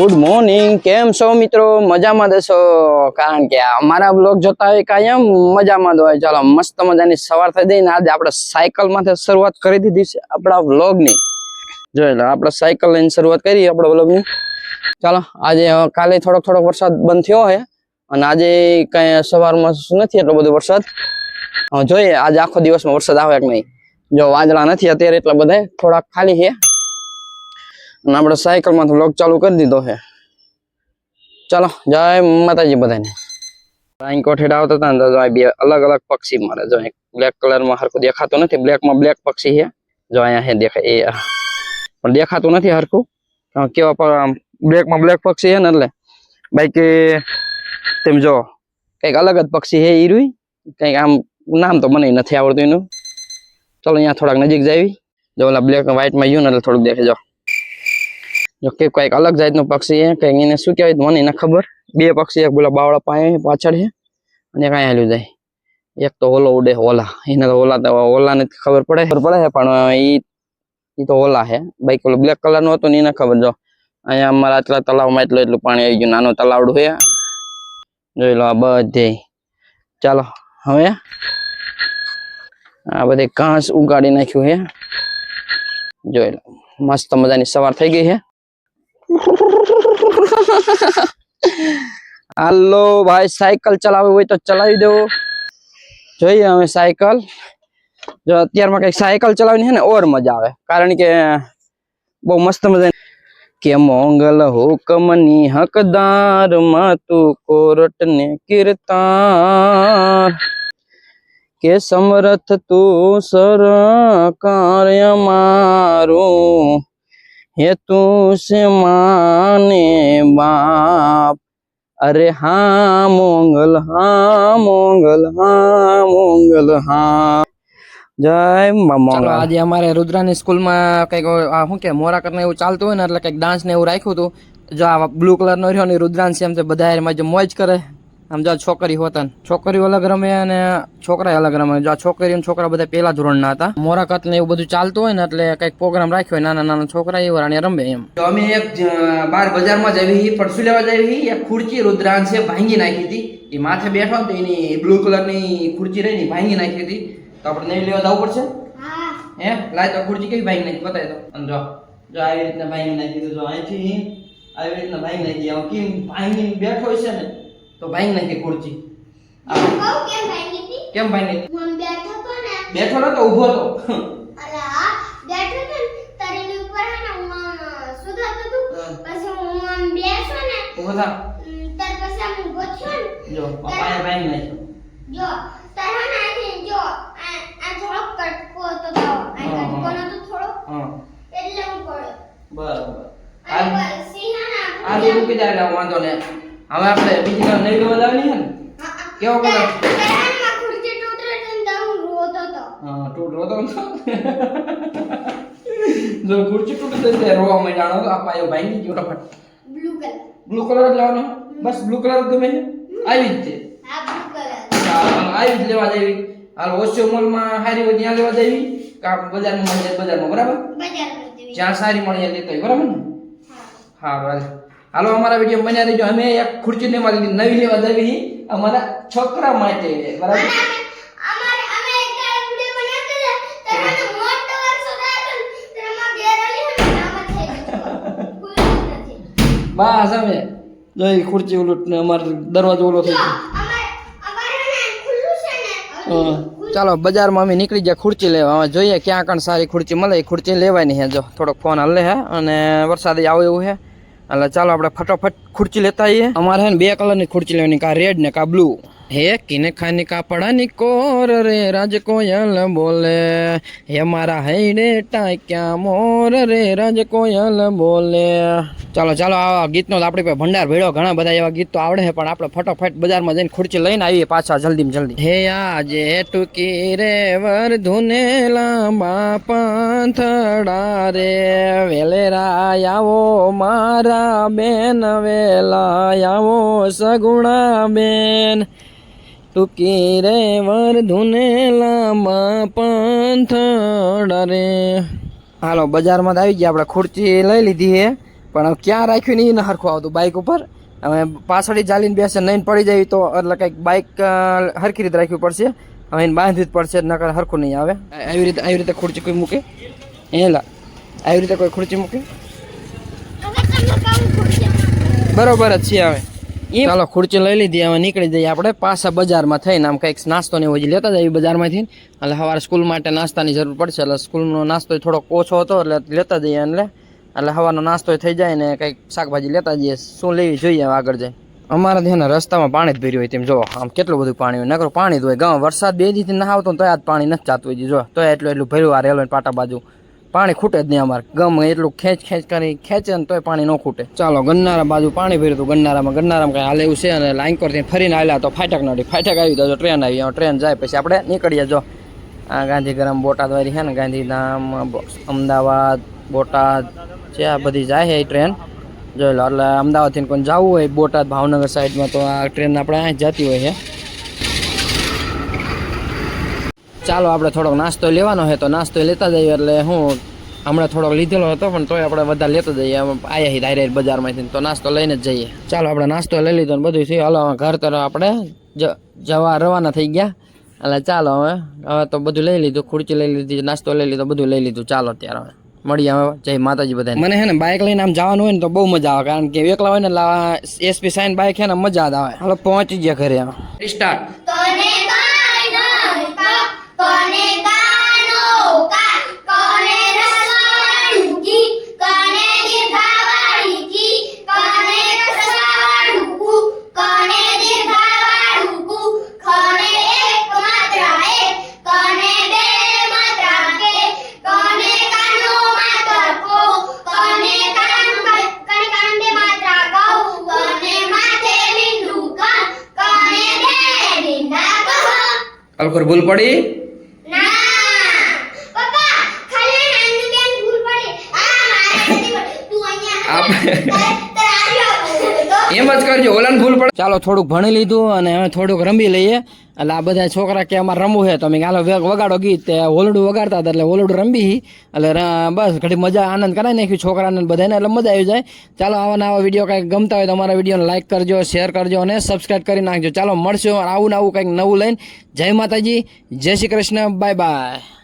Good morning, કેમ છો મિત્રો? મજામાં દેશો? કારણ કે અમારા બ્લોગ જોતા હોય કાયમ મજામાં હોય. ચાલો મસ્ત મજાની સવાર થઈ ગઈ ને આજે આપણે સાયકલ માંથી શરૂઆત કરી દીધી છે આપણા વ્લોગની. જોઈ લો, આપણે સાયકલ લઈને શરૂઆત કરી આપણા વ્લોગની. ચાલો આજે કાલે થોડોક વરસાદ બંધ થયો છે અને આજે કઈ સવારમાં નથી એટલો બધો વરસાદ. જોઈએ આજે આખો દિવસમાં વરસાદ આવે કે નહીં. જો વાદળા નથી અત્યારે એટલા બધા, થોડાક ખાલી છે. અને આપણે સાયકલ માં વ્લોગ ચાલુ કરી દીધો છે. ચાલો જય માતાજી બધાને. અહીં કોઠેડા આવતા હતા ને તો બે અલગ અલગ પક્ષી મારે. જો બ્લેક કલર માં હરખું દેખાતું નથી, બ્લેક માં બ્લેક પક્ષી છે. જો અહીંયા હે દેખાય એ પણ દેખાતું નથી હરખું. કેવા બ્લેક માં બ્લેક પક્ષી છે ને એટલે બાકી તેમ જો કઈક અલગ જ પક્ષી છે. ઈરુઈ કઈક આમ નામ તો મને નથી આવડતું એનું. ચલો અહીંયા થોડાક નજીક જાવી. જો ઓલા બ્લેક વ્હાઈટ માં ગયું ને એટલે થોડુંક દેખે. જો કે કઈક અલગ જાતનું પક્ષી છે, કઈક એને શું કહેવાય મને ન ખબર. બે પક્ષી, એક બોલા બાવળા પાય પાછળ છે અને કઈ હાલ્યું જાય. એક તો ઓલો ઉડે, ઓલા એને તો ઓલા ને ખબર પડે છે પણ ઈ તો ઓલા છે. બાકી ઓલો બ્લેક કલર નું હતું ને એને ખબર. જો અહીંયા અમારા આટલા તલાવમાં એટલું પાણી આવી ગયું. નાનું તલાવડું છે, જોઈ લો આ બધે. ચાલો હવે આ બધી ઘાસ ઉગાડી નાખ્યું છે. જોઈ લો મસ્ત મજાની સવાર થઈ ગઈ છે. હાલો ભાઈ, સાયકલ ચલાવવી હોય તો ચલાવી દો. જોઈએ હવે સાયકલ. જો અત્યારમાં કઈક સાયકલ ચલાવવાની છે ને ઓર મજા આવે, કારણ કે બહુ મસ્ત મજા. કે મોંગલ હુકમની હકદાર માં તું કોરટ ને કીર્તાર, કે સમરથ તું સરકાર અમારું, હે તું છે માને બાપ. અરે હા મોંગલ, હા મોંગલ, હા મોંગલ, હા. જય મોંગલ. આજે અમારે રુદ્રાની સ્કૂલમાં કઈક શું કે મોરાકર ને એવું ચાલતું હોય ને એટલે કઈક ડાન્સ ને એવું રાખ્યું હતું. જો આ બ્લુ કલર નો રહ્યો ને રુદ્રાંશ એમ બધા એમાં મોજ કરે. આમ જો છોકરી હોતા, છોકરીઓ અલગ રમે અને છોકરા અલગ રમે. જો છોકરી છોકરા બધા પેલા ધોરણના હતા. મોરાકત ને એવું બધું ચાલતું હોય ને એટલે કઈક પ્રોગ્રામ રાખ્યો હોય, નાના નાના છોકરા એવા અને રમે એમ. તો અમે એક બાર બજારમાં જ આવી પણ શું લેવા જઈ એક ખુરચી રુદ્રાંશે ભાંગી નાખી હતી. એ માથે બેઠો તો એની બ્લુ કલર ની ખુરચી રહી ને ભાંગી નાખી હતી. તો આપણે નહીં લેવા જવું પડશે. હે લાય તો ખુરચી કેવી ભાંગી નાખી બતાવી દો. અને જો જો આવી રીતના ભાંગી નાખી તો જો અહીંથી આવી રીતના ભાંગી નાખી. આમ કેમ ભાંગી બેઠો છે ને તો ભાંગી નાખી ખુરચી. કેમ ભાંગી? બેઠો નતો, ઊભો તો. ઊભો થા. જો પાયા ભાંગી નાખ્યો. જો તારા નાખી જો આ થોડો કટકો તો દો. આ કટકો ન તો થોડો એટલે હું પડ્યો. બરાબર. આ જે મૂકી દે વાંધો ને. હવે આપણે બીજી કામ નહીં લેવા જવાની છે ને. કેવો કલર? તારામાં ખુરચી તૂટે ને તો હું રોતો તો. હા રોતો તો. જો ખુરચી તૂટે તો રોવા માંડ્યો તો. આ પાયો ભાંગી ગયો ફટ. બ્લુ કલર જ લેવાનો. બસ બ્લુ કલર ગમે છે. આવી જ છે. હા બ્લુ કલર. આવી જ લેવા દેવી. હાલ ઓશિયો મોલ માં સારી હોય ત્યાં લેવા દેવી. કા બજારમાં મળે બજારમાં, બરાબર? બજારમાં દેવી. જ્યાં સારી મળે લેતો હોય, બરાબર ને? હા બરાબર. હાલો અમારા વિડિયો બન્યા રહેજો. અમે એક ખુરચી ને મારી નવી લેવા દેવી અમારા છોકરા માટે, બરાબર? અમારે અમે એક વિડિયો બનાવતા હતા ત્યારે મોટો વર્ષો થાય તો તેમાં બેરલી હતી આમાં થઈ ગયું. બસ હવે જોઈ ખુરચી ઉલટ ને અમાર દરવાજો ઓલો થઈ ગયો. ચાલો બજારમાં અમે નીકળી ગયા ખુરચી લેવા. હવે જોઈએ ક્યાં કણ સારી ખુરચી મળે. ખુરચી લેવાની છે. જો થોડોક ફોન હલે હે અને વરસાદ આવે એવું છે એટલે ચાલો આપણે ફટાફટ ખુરચી લેતા આવીએ. અમારે છે ને બે કલરની ખુરચી લેવાની, કા રેડ ને કા બ્લુ. હે કિને ખાની કાપડાની કોર રે રાજ કોયલ બોલે, હે મારા હૈડે ટાક્યા મોર રે રાજ કોયલ બોલે. ચાલો ચાલો આ ગીતનો આપણી પાસે ભંડાર ભેળો. ઘણા બધા એવા ગીત તો આવડે છે પણ આપણે ફટાફટ બજારમાં જઈને ખુરચી લઈને આવીએ પાછા જલ્દી જલ્દી. હે આજે ટૂકી રે વર્ધુને લાંબા પાંથડા રે, વેલેરા આવો મારા બેન, વેલા આવો સગુણા બેન. ટૂકી રે વર્ધુને લાંબા પાંથડા રે. હાલો બજારમાં આવી ગયા. આપણે ખુરચી લઈ લીધી છે પણ હવે ક્યાં રાખ્યું ને એ ન હરખું આવતું બાઇક ઉપર. હવે પાછળ ચાલીને બેસે નહીં પડી જાય તો એટલે કંઈક બાઇક હરખી રીતે રાખવી પડશે. હવે એને બાંધવી જ પડશે, નકર હરખું નહીં આવે. આવી રીતે ખુરચી કોઈ મૂકે એલા, આવી રીતે કોઈ ખુરચી મૂકે બરોબર જ છે. હવે ચાલો ખુરચી લઈ લીધી, હવે નીકળી જઈએ આપણે પાછા બજારમાં થઈને. આમ કંઈક નાસ્તો ને એવું લેતા જઈએ બજારમાંથી. એટલે સવારે સ્કૂલ માટે નાસ્તાની જરૂર પડશે, એટલે સ્કૂલનો નાસ્તો થોડોક ઓછો હતો એટલે લેતા જઈએ. એટલે સવારનો નાસ્તો થઈ જાય ને કંઈક શાકભાજી લેતા જઈએ. શું લેવી જોઈએ હવે આગળ જાય. અમારા ત્યાં રસ્તામાં પાણી જ ભર્યું હોય તેમ જો, આમ કેટલું બધું પાણી હોય. નકરું પાણી જ હોય ગામ. વરસાદ 2 દિવસથી ના આવતો તો આ પાણી નથી જાતું હોય. જો તો એટલું ભર્યું આ રેલવે પાટા બાજુ. પાણી ખૂટે જ નહીં અમારે ગમ એટલું ખેંચ કરી ખેંચે ને તોય પાણી ન ખૂટે. ચાલો ગન્નારા બાજુ પાણી ભર્યું હતું. ગન્નારામાં કંઈ હાલ એવું છે. અને લાઈન કરતી ફરીને આવ્યા તો ફાટક નડી. ફાટક આવી તો ટ્રેન આવી. ટ્રેન જાય પછી આપણે નીકળીએ. જો આ ગાંધીગ્રામ બોટાદ વાળી છે ને, ગાંધીધામ અમદાવાદ બોટાદ છે, આ બધી જાય છે એ ટ્રેન. જોઈ લો. એટલે અમદાવાદથી કોઈ જવું હોય બોટાદ ભાવનગર સાઈડમાં તો આ ટ્રેન આપણે અહીં જતી હોય છે. ચાલો આપણે થોડોક નાસ્તો લેવાનો છે તો નાસ્તો લેતા જઈએ. એટલે હું હમણાં થોડોક લીધેલો હતો પણ તોય આપણે બધા લેતા જઈએ. આવ્યા છીએ ડાયરેક્ટ બજારમાંથી તો નાસ્તો લઈને જ જઈએ. ચાલો આપણે નાસ્તો લઈ લીધો ને બધું થયું. હાલો ઘર તરફ આપણે જવા રવાના થઈ ગયા. એટલે ચાલો હવે તો બધું લઈ લીધું. ખુરચી લઈ લીધી, નાસ્તો લઈ લીધો, બધું લઈ લીધું. ચાલો ત્યારે હવે મળીએ. હવે જય માતાજી બધા. મને છે ને બાઇક લઈને આમ જવાનું હોય ને તો બહુ મજા આવે, કારણ કે એકલા હોય ને SP સાઈન બાઇક છે ને મજા જ આવે. હાલો પહોંચી ગયા ઘરે. સ્ટાર્ટ. અલકોર ભૂલ પડી એમ જ કરજો, ઓલાને ભૂલ પડે. ચાલો થોડુંક ભણી લીધું અને હવે થોડુંક રમી લઈએ. એટલે આ બધા છોકરા કે અમારે રમવું છે તો અમે હાલો વગાડો ગીત. ઓલડું વગાડતા હતા એટલે ઓલડું રમી. એટલે બસ ઘડી મજા આનંદ કરાવી નાખ્યું છોકરાને બધાને, એટલે મજા આવી જાય. ચાલો આવા વિડીયો કંઈક ગમતા હોય તો અમારા વિડીયોને લાઈક કરજો, શેર કરજો અને સબસ્ક્રાઈબ કરી નાખજો. ચાલો મળશું આવું કંઈક નવું લઈને. જય માતાજી, જય શ્રી કૃષ્ણ, બાય બાય.